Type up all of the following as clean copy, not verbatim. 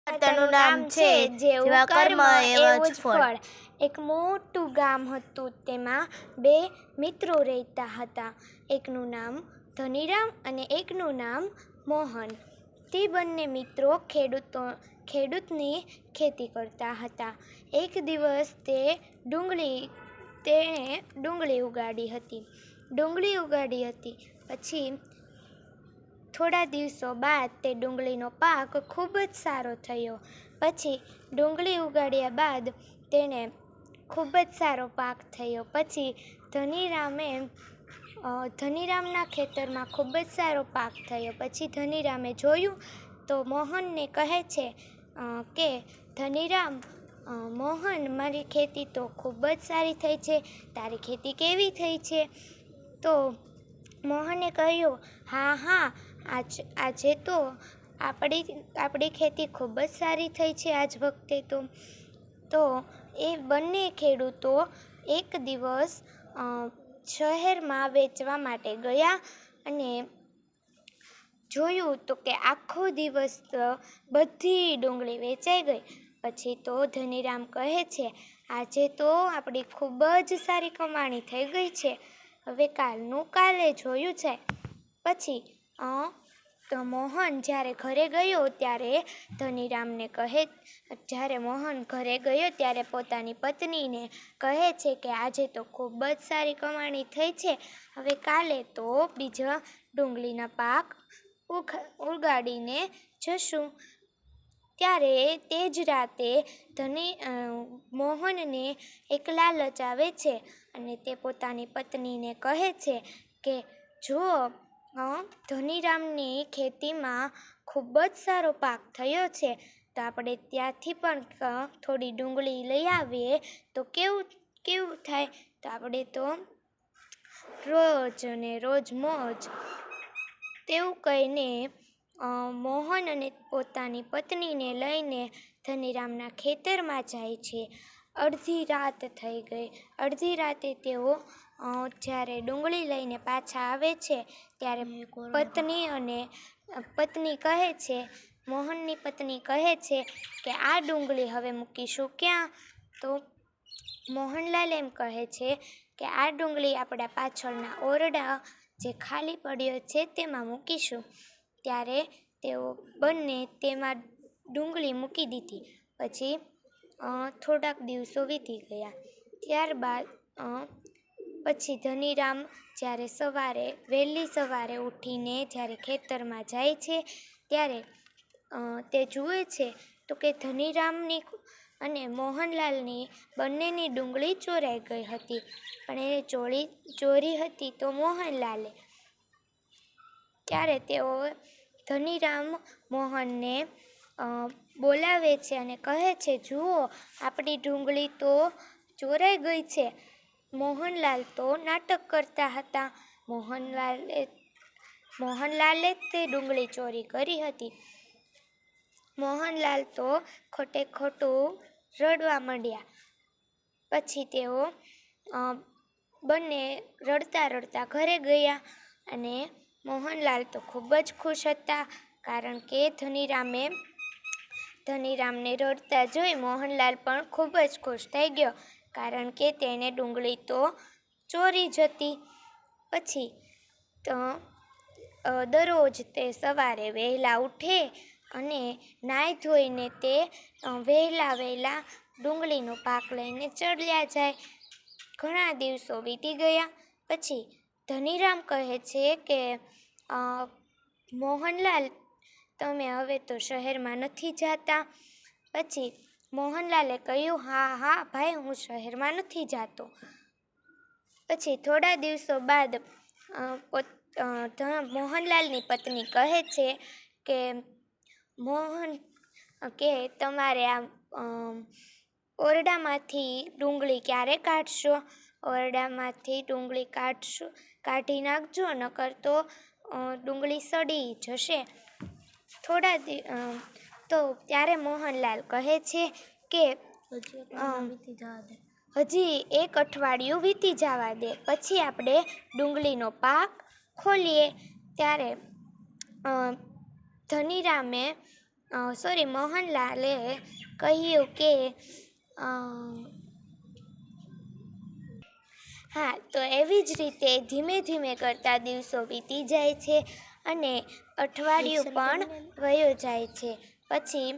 વાર્તાનું નામ છે જેવું કર્મ એવું જ ફળ। એક મોટું ગામ હતું, તેમાં બે મિત્રો રહેતા હતા। એકનું નામ ધનીરામ અને એકનું નામ મોહન। તે બંને મિત્રો ખેડૂતની ખેતી કરતા હતા। એક દિવસ તેણે ડુંગળી ઉગાડી હતી। પછી થોડા દિવસો બાદ તે ડુંગળીનો પાક ખૂબ જ સારો થયો। પછી ડુંગળી ઉગાડ્યા બાદ તેને ખૂબ જ સારો પાક થયો। પછી ધનીરામના ખેતરમાં ખૂબ જ સારો પાક થયો। પછી ધનીરામે જોયું તો મોહનને કહે છે કે ધનીરામ, મોહન, મારી ખેતી તો ખૂબ જ સારી થઈ છે, તારી ખેતી કેવી થઈ છે? તો મોહને કહ્યું, હા, આજે તો આપણી ખેતી ખૂબ જ સારી થઈ છે આજ વખતે તો એ બંને ખેડૂતો એક દિવસ શહેરમાં વેચવા માટે ગયા અને જોયું તો કે આખો દિવસ બધી ડુંગળી વેચાઈ ગઈ। પછી તો ધનીરામ કહે છે, આજે તો આપણી ખૂબ જ સારી કમાણી થઈ ગઈ છે, હવે કાલનું કાલે જોયું છે। પછી તો મોહન જ્યારે ઘરે ગયો ત્યારે મોહન ઘરે ગયો ત્યારે પોતાની પત્નીને કહે છે કે આજે તો ખૂબ જ સારી કમાણી થઈ છે, હવે કાલે તો બીજા ડુંગળીના પાક ઉગાડીને જશું। ત્યારે તે જ રાતે મોહનને એક લાલચ આવે છે અને તે પોતાની પત્નીને કહે છે કે જો ધનીરામની ખેતીમાં ખૂબ જ સારો પાક થયો છે તો આપણે ત્યાંથી પણ થોડી ડુંગળી લઈ આવીએ તો કેવું થાય? તો આપણે તો રોજ ને રોજ મોજ। તેવું કહીને મોહન અને પોતાની પત્નીને લઈને ધનીરામના ખેતરમાં જાય છે। અડધી રાત થઈ ગઈ। અડધી રાતે તેઓ જ્યારે ડુંગળી લઈને પાછા આવે છે ત્યારે મોહનની પત્ની કહે છે કે આ ડુંગળી હવે મૂકીશું ક્યાં? તો મોહનલાલ એમ કહે છે કે આ ડુંગળી આપણા પાછળના ઓરડા જે ખાલી પડ્યો છે તેમાં મૂકીશું। ત્યારે તેઓ બંને તેમાં ડુંગળી મૂકી દીધી। પછી થોડાક દિવસો વીતી ગયા। ત્યારબાદ પછી ધનીરામ જ્યારે વહેલી સવારે ઉઠીને જ્યારે ખેતરમાં જાય છે ત્યારે તે જુએ છે તો કે ધનીરામની અને મોહનલાલની બંનેની ડુંગળી ચોરાઈ ગઈ હતી, પણ એને ચોરી હતી તો મોહનલાલે। ત્યારે ધનીરામ મોહનને બોલાવે છે અને કહે છે, જુઓ, આપણી ડુંગળી તો ચોરાઈ ગઈ છે। મોહનલાલ તો નાટક કરતા હતા। મોહનલાલે તે ડુંગળી ચોરી કરી હતી। મોહનલાલ તો ખોટે ખોટું રડવા માંડ્યા। પછી તેઓ બંને રડતા રડતા ઘરે ગયા અને મોહનલાલ તો ખૂબ જ ખુશ હતા, કારણ કે ધનીરામને રડતા જોઈ મોહનલાલ પણ ખૂબ જ ખુશ થઈ ગયો, કારણ કે તેણે ડુંગળી તો ચોરી જ હતી। પછી દરરોજ તે સવારે વહેલા ઉઠે અને નાહી ધોઈને તે વહેલા ડુંગળીનો પાક લઈને ચાલ્યા જાય। ઘણા દિવસો વીતી ગયા। પછી ધનીરામ કહે છે કે મોહનલાલ, તમે હવે તો શહેરમાં નથી જતા? પછી મોહનલાલે કહ્યું, હા ભાઈ, હું શહેરમાં નથી જતો। પછી થોડા દિવસો બાદ મોહનલાલની પત્ની કહે છે કે મોહન, કે તમારે આ ઓરડામાંથી ડુંગળી ક્યારે કાઢશો? ઓરડામાંથી ડુંગળી કાઢી નાખજો, નકર તો ડુંગળી સડી જશે। તો ત્યારે મોહનલાલ કહે છે કે હજી એક અઠવાડિયું વીતી જવા દે, પછી આપણે ડુંગળીનો પાક ખોલીએ। ત્યારે ધનીરામે મોહનલાલે કહ્યું કે હા, તો એવી જ રીતે ધીમે ધીમે કરતા દિવસો વીતી જાય છે અને અઠવાડિયું પણ વયો જાય છે. પછી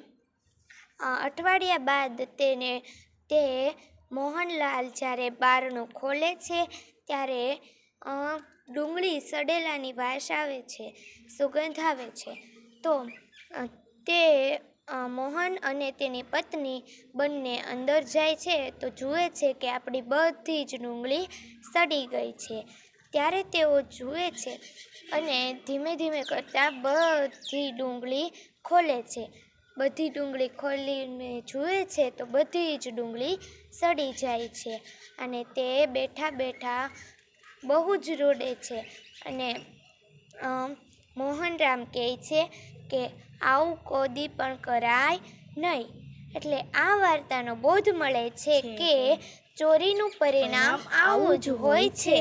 અઠવાડિયા બાદ તે મોહનલાલ જ્યારે બારણું ખોલે છે ત્યારે ડુંગળી સડેલાની વાસ આવે છે, સુગંધ આવે છે. તો તે મોહન અને તેની પત્ની બંને અંદર જાય છે તો જુએ છે કે આપણી બધી જ ડુંગળી સડી ગઈ છે. ત્યારે તેઓ જુએ છે અને ધીમે ધીમે કરતાં બધી ડુંગળી ખોલે છે. બધી ડુંગળી ખોલીને જુએ છે તો બધી જ ડુંગળી સડી જાય છે અને તે બેઠા બેઠા બહુ જ રોડે છે અને મોહનરામ કહે છે કે આવું કોદી પણ કરાય નહીં. એટલે આ વાર્તાનો બોધ મળે છે કે ચોરીનું પરિણામ આવું જ હોય છે.